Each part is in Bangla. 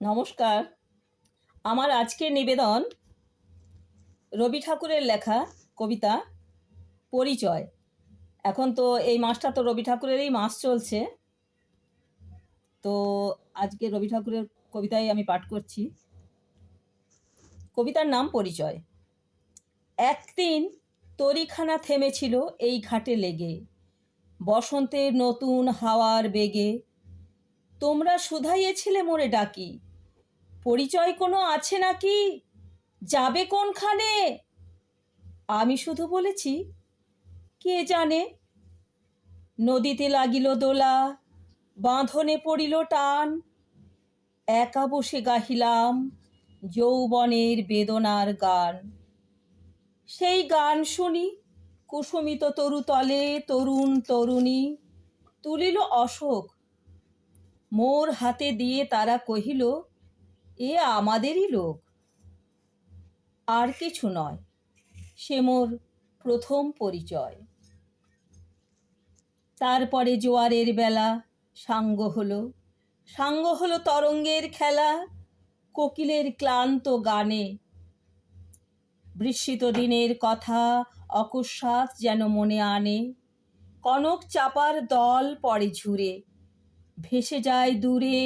নমস্কার। আমার আজকের নিবেদন রবি ঠাকুরের লেখা কবিতা পরিচয়। এখন তো এই মাসটা তো রবি ঠাকুরেরই মাস চলছে, তো আজকে রবি ঠাকুরের কবিতাই আমি পাঠ করছি। কবিতার নাম পরিচয়। একদিন তরিখানা থেমেছিল এই ঘাটে লেগে, বসন্তের নতুন হাওয়ার বেগে। তোমরা শুধাইয়েছিলে মোরে ডাকি, পরিচয় কোনো আছে নাকি, যাবে কোনখানে? আমি শুধু বলেছি, কে জানে। নদীতে লাগিল দোলা, বাঁধনে পড়িল টান, একা বসে গাহিলাম যৌবনের বেদনার গান। সেই গান শুনি কুসুমিত তরুতলে তরুণ তরুণী তুলিল অশোক, মোর হাতে দিয়ে তারা কহিল, এ আমাদেরই লোক। আর কিছু নয়, সে মোর প্রথম পরিচয়। তারপরে জোয়ারের বেলা সাঙ্গ হলো তরঙ্গের খেলা, কোকিলের ক্লান্ত গানে। বৃষ্টিত দিনের কথা অকস্মাৎ যেন মনে আনে, কনক চাপার দল পড়ে ঝুরে, ভেসে যায় দূরে।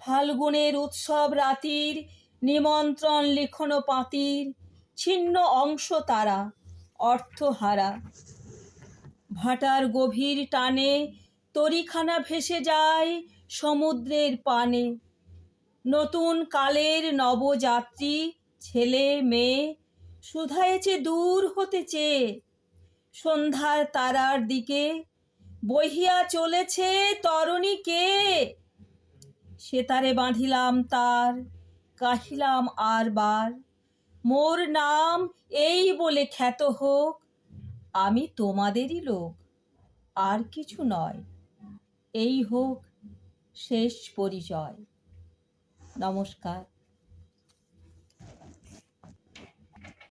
ফাল্গুনের উৎসব রাতির নিমন্ত্রণ লিখনো পাতির ছিন্ন অংশ তারা অর্থহারা। ভাটার গভীর টানে তরিখানা ভেসে যায় সমুদ্রের পানে। নতুন কালের নবযাত্রী ছেলে মেয়ে শুধায়েছে দূর হতে চেয়ে, সন্ধ্যার তারার দিকে বহিয়া চলেছে তরণী কে। সেতারে বাঁধিলাম তার, গাহিলাম আর বার, মোর নাম এই বলে খ্যাত হোক, আমি তোমাদেরই লোক, আর কিছু নয়, এই হোক শেষ পরিচয়। নমস্কার।